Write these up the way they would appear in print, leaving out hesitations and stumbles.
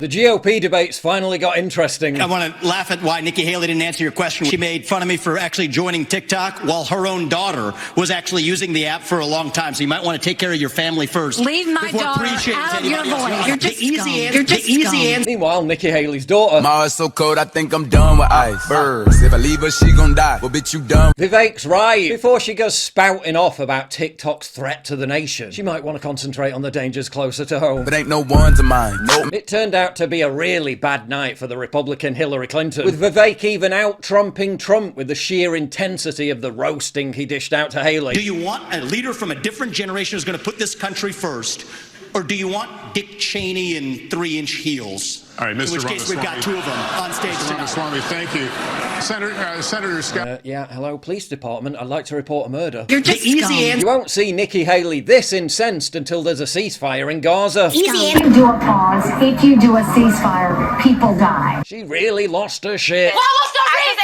The GOP debates finally got interesting. I want to laugh at why Nikki Haley didn't answer your question. She made fun of me for actually joining TikTok while her own daughter was actually using the app for a long time. So you might want to take care of your family first. Leave my daughter out of your voice. You're just easy answer. Meanwhile, Nikki Haley's daughter. My heart's so cold, I think I'm done with ice. Birds, if I leave her, she gon' die. Well, bitch, you dumb. Vivek's right. Before she goes spouting off about TikTok's threat to the nation, she might want to concentrate on the dangers closer to home. But ain't no ones of mine. Nope. It turned out to be a really bad night for the Republican Hillary Clinton, with Vivek even out-trumping Trump with the sheer intensity of the roasting he dished out to Haley. Do you want a leader from a different generation who's going to put this country first? Or do you want Dick Cheney in 3-inch heels? All right, Mr. In which case, we've got two of them on stage. Mr. Ramaswamy, thank you. Senator Scott. Yeah, hello, police department. I'd like to report a murder. You're just easy answer. You won't see Nikki Haley this incensed until there's a ceasefire in Gaza. Easy If you do a pause, if you do a ceasefire, people die. She really lost her shit. What was the reason?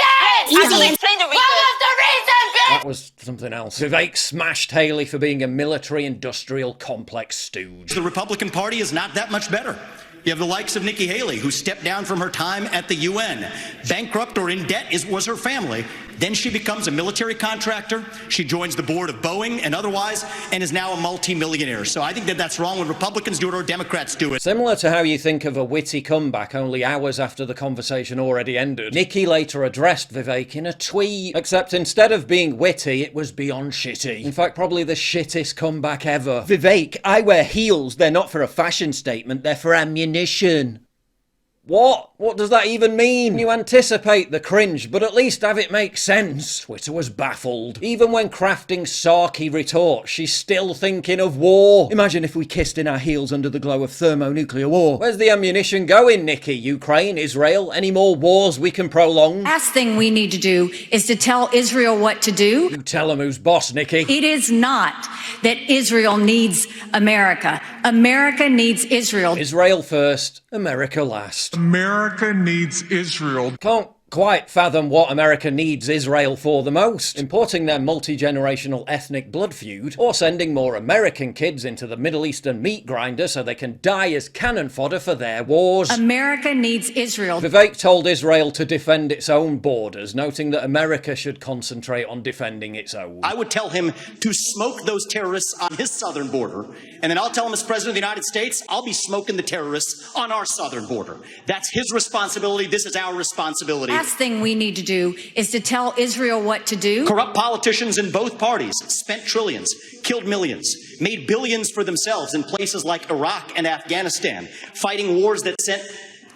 Easy. Explain the reason. What was the reason, bitch? That was something else. Vivek smashed Haley for being a military-industrial complex stooge. The Republican Party is not that much better. You have the likes of Nikki Haley, who stepped down from her time at the UN. Bankrupt or in debt was her family. Then she becomes a military contractor. She joins the board of Boeing and otherwise, and is now a multi-millionaire. So I think that that's wrong when Republicans do it or Democrats do it. Similar to how you think of a witty comeback only hours after the conversation already ended, Nikki later addressed Vivek in a tweet. Except instead of being witty, it was beyond shitty. In fact, probably the shittest comeback ever. Vivek, I wear heels. They're not for a fashion statement, they're for ammunition. What? What does that even mean? You anticipate the cringe, but at least have it make sense. Twitter was baffled. Even when crafting sarky retorts, she's still thinking of war. Imagine if we kissed in our heels under the glow of thermonuclear war. Where's the ammunition going, Nikki? Ukraine, Israel? Any more wars we can prolong? Last thing we need to do is to tell Israel what to do. You tell them who's boss, Nikki. It is not that Israel needs America. America needs Israel. Israel first, America last. America needs Israel. Can't quite fathom what America needs Israel for the most. Importing their multi-generational ethnic blood feud, or sending more American kids into the Middle Eastern meat grinder so they can die as cannon fodder for their wars. America needs Israel. Vivek told Israel to defend its own borders, noting that America should concentrate on defending its own. I would tell him to smoke those terrorists on his southern border, and then I'll tell him as President of the United States, I'll be smoking the terrorists on our southern border. That's his responsibility. This is our responsibility. Last thing we need to do is to tell Israel what to do. Corrupt politicians in both parties spent trillions, killed millions, made billions for themselves in places like Iraq and Afghanistan, fighting wars that sent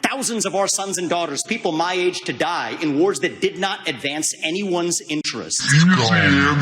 thousands of our sons and daughters, people my age, to die in wars that did not advance anyone's interests.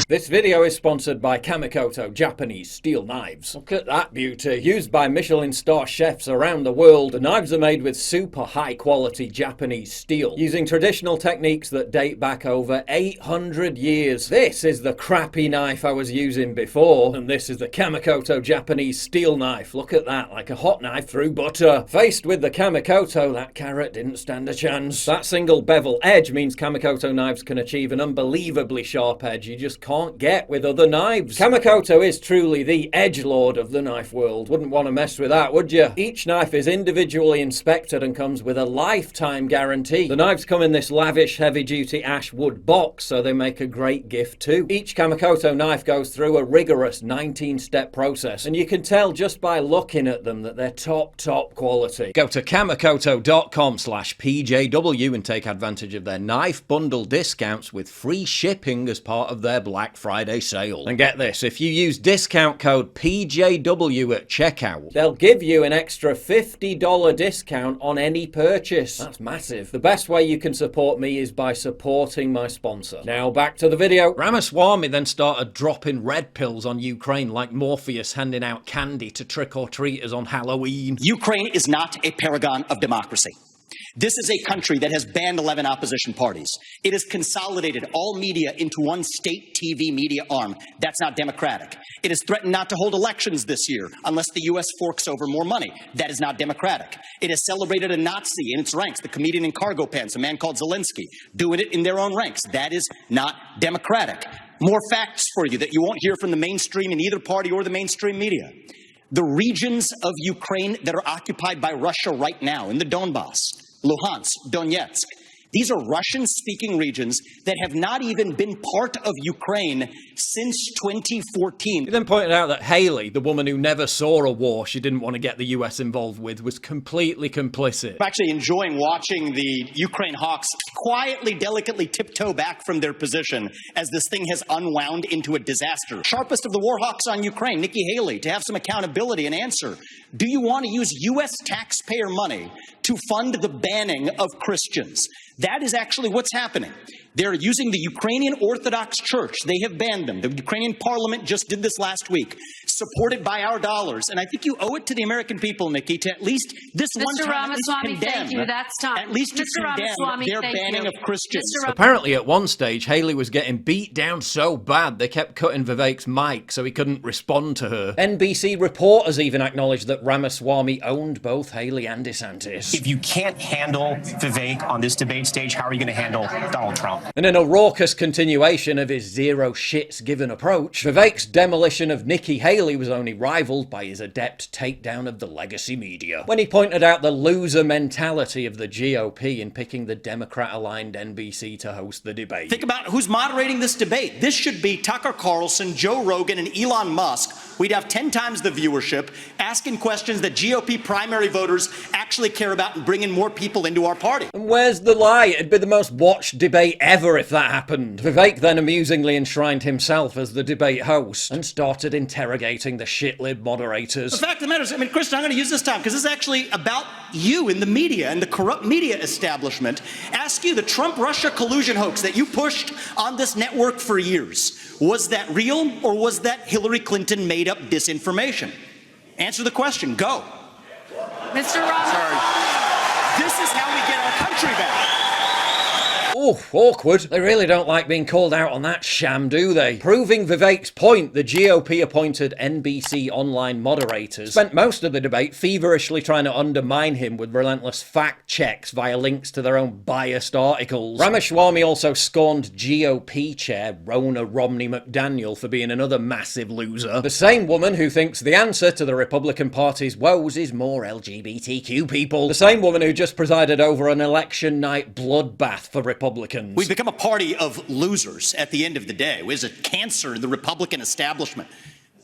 This video is sponsored by Kamikoto Japanese steel knives. Look at that beauty. Used by Michelin star chefs around the world, the knives are made with super high quality Japanese steel, using traditional techniques that date back over 800 years. This is the crappy knife I was using before, and this is the Kamikoto Japanese steel knife. Look at that, like a hot knife through butter. Faced with the Kamikoto, that carrot didn't stand a chance. That single bevel edge means Kamikoto knives can achieve an unbelievably sharp edge you just can't get with other knives. Kamikoto is truly the edgelord of the knife world. Wouldn't want to mess with that, would you? Each knife is individually inspected and comes with a lifetime guarantee. The knives come in this lavish heavy-duty ash wood box, so they make a great gift too. Each Kamikoto knife goes through a rigorous 19-step process, and you can tell just by looking at them that they're top quality. Go to kamikoto.com/PJW and take advantage of their knife bundle discounts with free shipping as part of their Black Friday sale. And get this, if you use discount code PJW at checkout, they'll give you an extra $50 discount on any purchase. That's massive. The best way you can support me is by supporting my sponsor. Now back to the video. Ramaswamy then started dropping red pills on Ukraine like Morpheus handing out candy to trick-or-treaters on Halloween. Ukraine is not a paragon of democracy. This is a country that has banned 11 opposition parties. It has consolidated all media into one state TV media arm. That's not democratic. It has threatened not to hold elections this year unless the U.S. forks over more money. That is not democratic. It has celebrated a Nazi in its ranks, the comedian in cargo pants, a man called Zelensky, doing it in their own ranks. That is not democratic. More facts for you that you won't hear from the mainstream in either party or the mainstream media. The regions of Ukraine that are occupied by Russia right now, in the Donbass, Luhansk, Donetsk, these are Russian-speaking regions that have not even been part of Ukraine since 2014. He then pointed out that Haley, the woman who never saw a war she didn't want to get the US involved with, was completely complicit. I'm actually enjoying watching the Ukraine hawks quietly, delicately tiptoe back from their position as this thing has unwound into a disaster. Sharpest of the war hawks on Ukraine, Nikki Haley, to have some accountability and answer. Do you want to use US taxpayer money to fund the banning of Christians? That is actually what's happening. They're using the Ukrainian Orthodox Church. They have banned them. The Ukrainian parliament just did this last week, supported by our dollars. And I think you owe it to the American people, Nikki, to at least this one Mr. time Ramaswamy, thank you. That's time. at least to Mr. condemn Ramaswamy, their thank banning you. of Christians. Apparently at one stage, Haley was getting beat down so bad they kept cutting Vivek's mic so he couldn't respond to her. NBC reporters even acknowledged that Ramaswamy owned both Haley and DeSantis. If you can't handle Vivek on this debate stage, how are you going to handle Donald Trump? And in a raucous continuation of his zero shits given approach, Vivek's demolition of Nikki Haley was only rivaled by his adept takedown of the legacy media, when he pointed out the loser mentality of the GOP in picking the Democrat-aligned NBC to host the debate. Think about who's moderating this debate. This should be Tucker Carlson, Joe Rogan, and Elon Musk. We'd have 10 times the viewership, asking questions that GOP primary voters actually care about and bringing more people into our party. And where's the lie? It'd be the most watched debate ever if that happened. Vivek then amusingly enshrined himself as the debate host and started interrogating the shitlib moderators. The fact of the matter is, I mean, Kristen, I'm going to use this time because this is actually about you in the media and the corrupt media establishment. Ask you, the Trump-Russia collusion hoax that you pushed on this network for years, was that real or was that Hillary Clinton made up disinformation? Answer the question. Go. Mr. Ramaswamy. This is how we get our country back. Oh, awkward. They really don't like being called out on that sham, do they? Proving Vivek's point, the GOP-appointed NBC online moderators spent most of the debate feverishly trying to undermine him with relentless fact checks via links to their own biased articles. Ramaswamy also scorned GOP chair Rona Romney McDaniel for being another massive loser. The same woman who thinks the answer to the Republican Party's woes is more LGBTQ people. The same woman who just presided over an election night bloodbath for Republicans. We've become a party of losers at the end of the day. There's a cancer in the Republican establishment.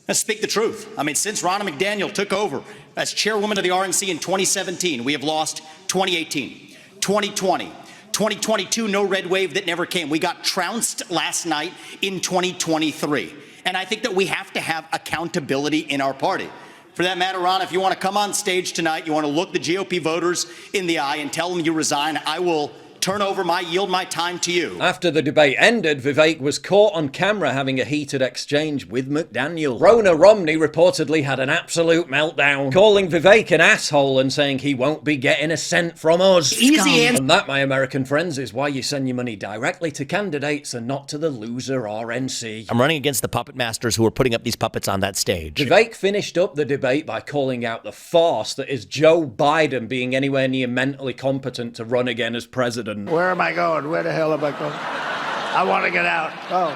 Let's speak the truth. I mean, since Ronna McDaniel took over as chairwoman of the RNC in 2017, we have lost 2018, 2020, 2022, no red wave that never came. We got trounced last night in 2023. And I think that we have to have accountability in our party. For that matter, Ron, if you want to come on stage tonight, you want to look the GOP voters in the eye and tell them you resign, I will yield my time to you. After the debate ended, Vivek was caught on camera having a heated exchange with McDaniel. Rona Romney reportedly had an absolute meltdown, calling Vivek an asshole and saying he won't be getting a cent from us. Easy answer. And that, my American friends, is why you send your money directly to candidates and not to the loser RNC. I'm running against the puppet masters who are putting up these puppets on that stage. Vivek finished up the debate by calling out the farce that is Joe Biden being anywhere near mentally competent to run again as president. Where am I going? Where the hell am I going? I want to get out. Oh,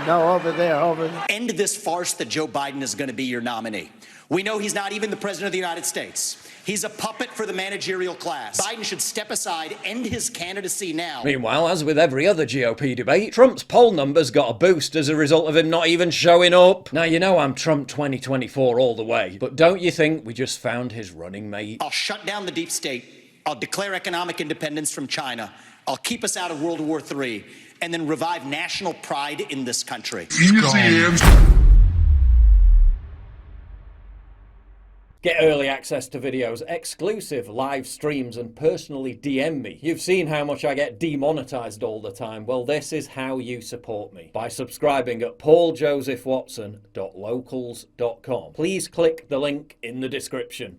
no, over there, over there. End this farce that Joe Biden is going to be your nominee. We know he's not even the president of the United States. He's a puppet for the managerial class. Biden should step aside, end his candidacy now. Meanwhile, as with every other GOP debate, Trump's poll numbers got a boost as a result of him not even showing up. Now, you know I'm Trump 2024 all the way, but don't you think we just found his running mate? I'll shut down the deep state. I'll declare economic independence from China. I'll keep us out of World War III, and then revive national pride in this country. Get early access to videos, exclusive live streams, and personally DM me. You've seen how much I get demonetized all the time. Well, this is how you support me. By subscribing at pauljosephwatson.locals.com. Please click the link in the description.